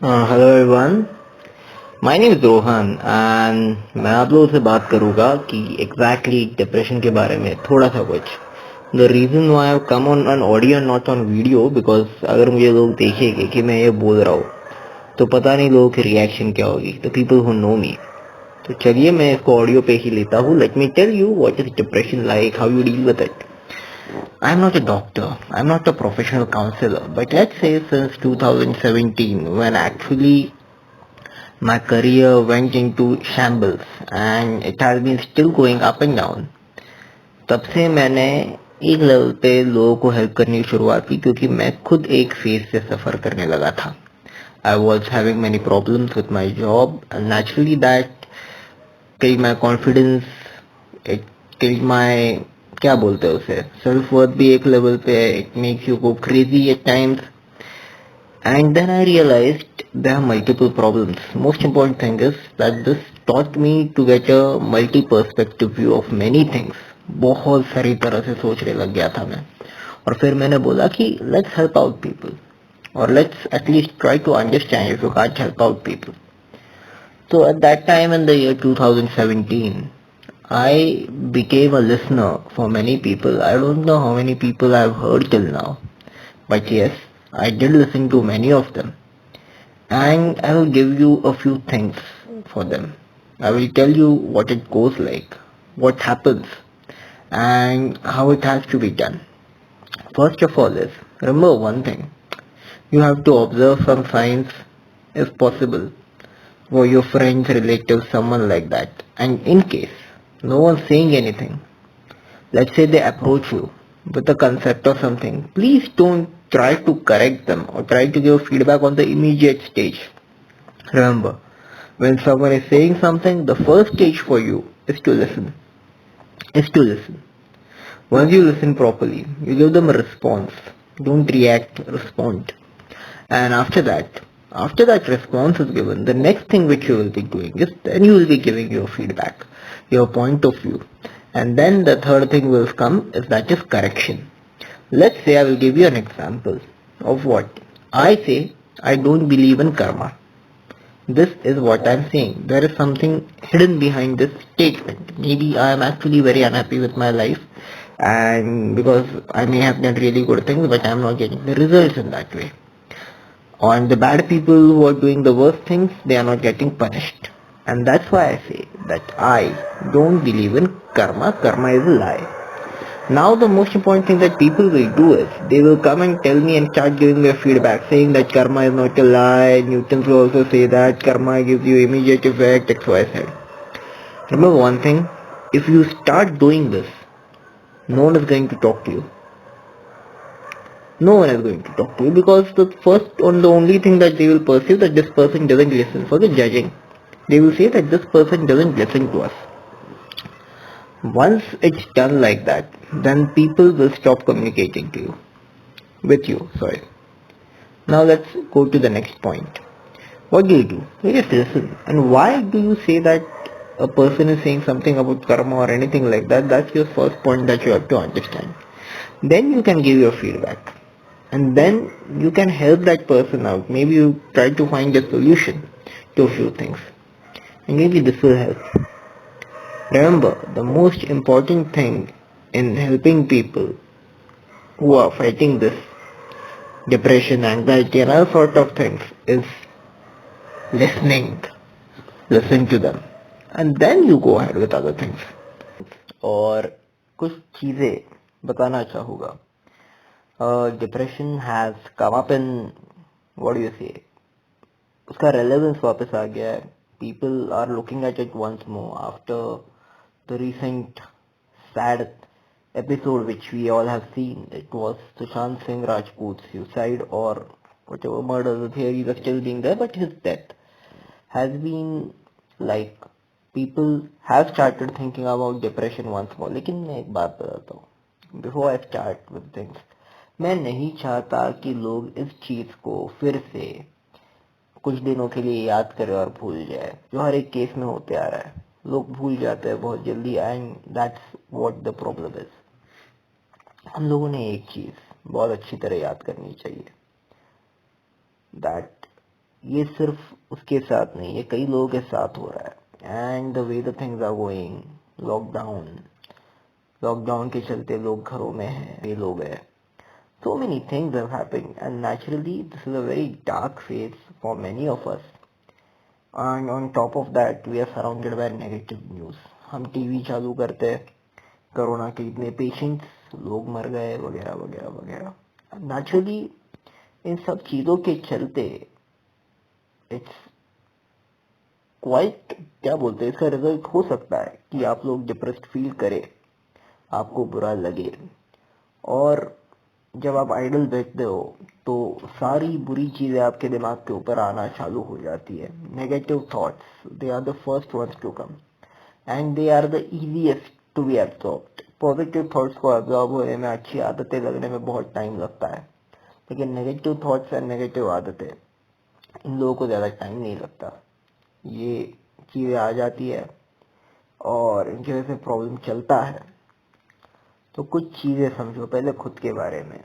Hello everyone, my name is Rohan and मैं आप लोगों से बात करूंगा कि एग्जैक्टली डिप्रेशन के बारे में थोड़ा सा कुछ. The reason why I come on an audio not on video because अगर मुझे लोग देखेंगे कि मैं ये बोल रहा हूँ तो पता नहीं लोगों की रिएक्शन क्या होगी, the people who know me. तो चलिए मैं इसको ऑडियो पे ही लेता हूँ. Let me tell you what is depression like, how you deal with it. I am not a doctor, I am not a professional counselor, but let's say since 2017 when actually my career went into shambles and it has been still going up and down. तब से मैंने एक level पे लोगों को help करने की शुरुआत की क्योंकि मैं खुद एक फेज से सफ़र करने लगा था. I was having many problems with my job and naturally that killed my confidence, it killed my, क्या बोलते हैं उसे, सेल्फ वर्थ भी एक लेवल पे है. It makes you go crazy at times. And then I realized there are multiple problems. Most important thing is that this taught me to get a multi-perspective view of many things. बहुत सारी तरह से सोचने लग गया था मैं. और फिर मैंने बोला कि let's help out people. Or let's at least try to understand if you can't help out people. So at that time in the year 2017, I became a listener for many people. I don't know how many people I've heard till now. But yes, I did listen to many of them. And I will give you a few things for them. I will tell you what it goes like, what happens, and how it has to be done. First of all is, remember one thing, you have to observe some signs if possible for your friends, relatives, someone like that. And in case no one's saying anything, let's say they approach you with a concept or something, please don't try to correct them or try to give feedback on the immediate stage. Remember, when someone is saying something, the first stage for you is to listen. Is to listen. Once you listen properly, you give them a response. Don't react, respond. And after that response is given, the next thing which you will be doing is then you will be giving your feedback, your point of view. And then the third thing will come is that is correction. Let's say I will give you an example of what I say. I don't believe in karma. This is what I'm saying. There is something hidden behind this statement. Maybe I am actually very unhappy with my life and because I may have done really good things but I am not getting the results in that way. And the bad people who are doing the worst things, they are not getting punished. And that's why I say that I don't believe in karma. Karma is a lie. Now the most important thing that people will do is they will come and tell me and start giving me feedback saying that karma is not a lie. Newton will also say that karma gives you immediate effect, XYZ. Remember one thing, if you start doing this, no one is going to talk to you. No one is going to talk to you because the first and the only thing that they will perceive that this person doesn't listen. Forget judging. They will say that this person doesn't listen to us. Once it's done like that, then people will stop communicating to you. With you, sorry. Now let's go to the next point. What do? You just listen. And why do you say that a person is saying something about karma or anything like that? That's your first point that you have to understand. Then you can give your feedback. And then you can help that person out. Maybe you try to find a solution to a few things. And maybe this will help. Remember, the most important thing in helping people who are fighting this depression, anxiety and all sort of things is listening. Listen to them. And then you go ahead with other things. और कुछ चीज़ें बताना चाहूँगा. Depression has come up in, what do you say, उसका relevance वापस आ गया है. People are looking at it once more after the recent sad episode which we all have seen. It was Sushant Singh Rajput's suicide or whatever murder theories are still being there, but his death has been like people have started thinking about depression once more. लेकिन मैं एक बात बताता हूँ before I start with things, मैं नहीं चाहता कि लोग इस चीज को फिर से कुछ दिनों के लिए याद करे और भूल जाए, जो हर एक केस में होते आ रहा है. लोग भूल जाते हैं बहुत जल्दी and that's what the problem is. हम लोगों ने एक चीज बहुत अच्छी तरह याद करनी चाहिए, दैट ये सिर्फ उसके साथ नहीं, ये कई लोगों के साथ हो रहा है। And the way the things are going, lockdown के चलते लोग घरों में हैं, ये लोग हैं, so many things have happened, and naturally this is a very dark phase for many of us. And on top of that we are surrounded by negative news. हम टीवी चालू करते हैं, कोरोना के इतने पेशेंट्स, लोग मर गए वगैरह वगैरह वगैरह। नेचुरली इन सब चीजों के चलते इट्स क्वाइट, क्या बोलते हैं, इसका रिजल्ट हो सकता है कि आप लोग डिप्रेस्ड फील करें, आपको बुरा लगे। और जब आप आइडल बैठते हो तो सारी बुरी चीजें आपके दिमाग के ऊपर आना चालू हो जाती है। Negative thoughts, they are the first ones to come and they are the easiest to be absorbed. Positive thoughts को एब्जॉर्ब होने में, अच्छी आदतें लगने में बहुत टाइम लगता है, लेकिन नेगेटिव थॉट्स एंड नेगेटिव आदतें, इन लोगों को ज्यादा टाइम नहीं लगता। ये चीजें आ जाती है और इनकी वजह से प्रॉब्लम चलता है। तो कुछ चीजें समझो पहले खुद के बारे में।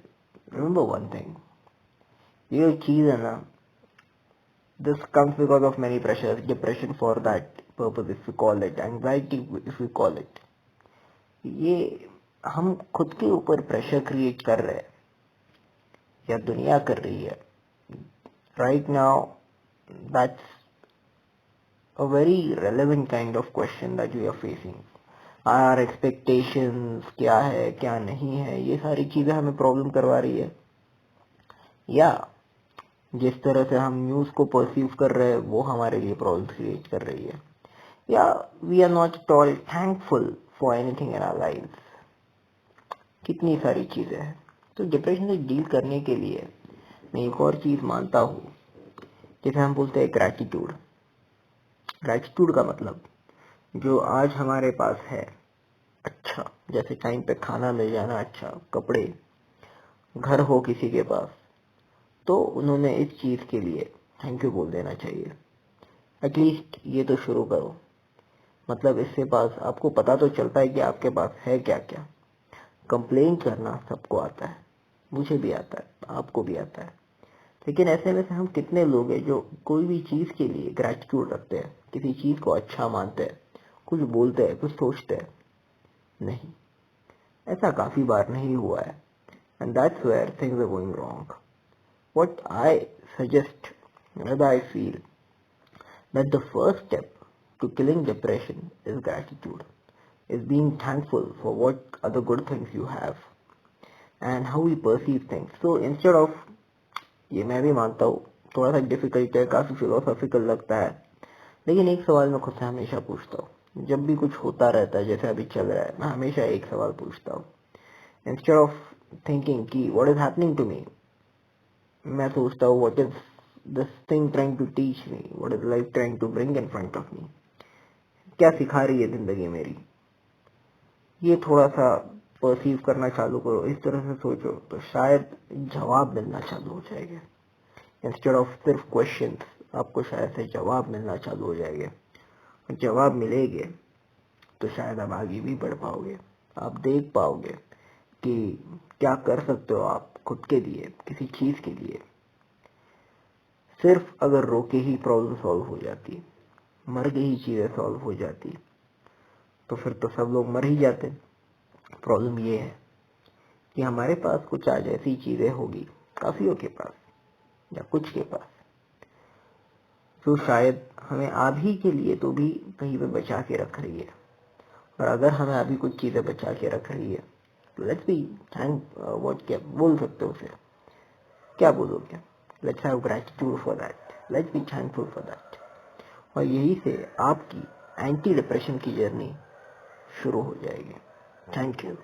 रिमेंबर वन थिंग, ये चीज है ना, this comes because of many pressure, depression for that purpose if you call it, anxiety if you call it. ये हम खुद के ऊपर प्रेशर क्रिएट कर रहे हैं या दुनिया कर रही है right now. That's a very relevant kind of question that we are facing. Our expectations क्या है क्या नहीं है, ये सारी चीजें हमें प्रॉब्लम करवा रही है। या जिस तरह से हम न्यूज को परसीव कर रहे हैं वो हमारे लिए प्रॉब्लम क्रिएट कर रही है। या we are not at all thankful for anything in our life. कितनी सारी चीजें हैं। तो डिप्रेशन से डील करने के लिए मैं एक और चीज मानता हूँ, जिसे हम बोलते हैं ग्रैटिट्यूड। ग्रैटिट्यूड का मतलब, जो आज हमारे पास है, अच्छा, जैसे टाइम पे खाना मिल जाना, अच्छा कपड़े, घर हो किसी के पास, तो उन्होंने इस चीज के लिए थैंक यू बोल देना चाहिए। एटलीस्ट ये तो शुरू करो। मतलब इससे पास आपको पता तो चलता है कि आपके पास है क्या क्या। कंप्लेन करना सबको आता है, मुझे भी आता है, आपको भी आता है, लेकिन ऐसे में से हम कितने लोग हैं जो कोई भी चीज के लिए ग्रैटिट्यूड रखते हैं, किसी चीज को अच्छा मानते हैं, कुछ बोलते हैं, कुछ सोचते हैं? नहीं, ऐसा काफी बार नहीं हुआ है। And that's where things are going wrong. What I suggest, what I feel, that the first step to killing depression is gratitude, is being thankful for what are the good things you have and how we perceive things. So instead of, ये मैं भी मानता हूँ थोड़ा सा difficult है, काफी philosophical लगता है, लेकिन एक सवाल मैं खुद से हमेशा पूछता हूँ जब भी कुछ होता रहता है जैसे अभी चल रहा है। मैं हमेशा एक सवाल पूछता हूँ, इंस्टेड ऑफ थिंकिंग कि what is happening to me, मैं सोचता हूँ what is this thing trying to teach me, what is life trying to bring in front of me, क्या सिखा रही है जिंदगी मेरी। ये थोड़ा सा परसीव करना चालू करो, इस तरह से सोचो, तो शायद जवाब मिलना चालू हो जाएगा। इंस्टेड ऑफ सिर्फ क्वेश्चन, आपको शायद से जवाब मिलना चालू हो जाएंगे। जवाब मिलेंगे तो शायद आप आगे भी बढ़ पाओगे। आप देख पाओगे कि क्या कर सकते हो आप खुद के लिए, किसी चीज के लिए। सिर्फ अगर रोके ही प्रॉब्लम सॉल्व हो जाती, मर के ही चीजें सॉल्व हो जाती, तो फिर तो सब लोग मर ही जाते। प्रॉब्लम ये है कि हमारे पास कुछ आज ऐसी चीजें होगी, काफियों के पास या कुछ के पास, जो शायद हमें अभी के लिए तो भी कहीं पे बचा के रख रही है। और अगर हमें अभी कुछ चीजें बचा के रख रही है, लेट्स बी थैंक, व्हाट क्या बोल सकते हो उसे, क्या बोलोगे? Let's have gratitude for that, let's be thankful for that. और यही से आपकी एंटी डिप्रेशन की जर्नी शुरू हो जाएगी। Thank you.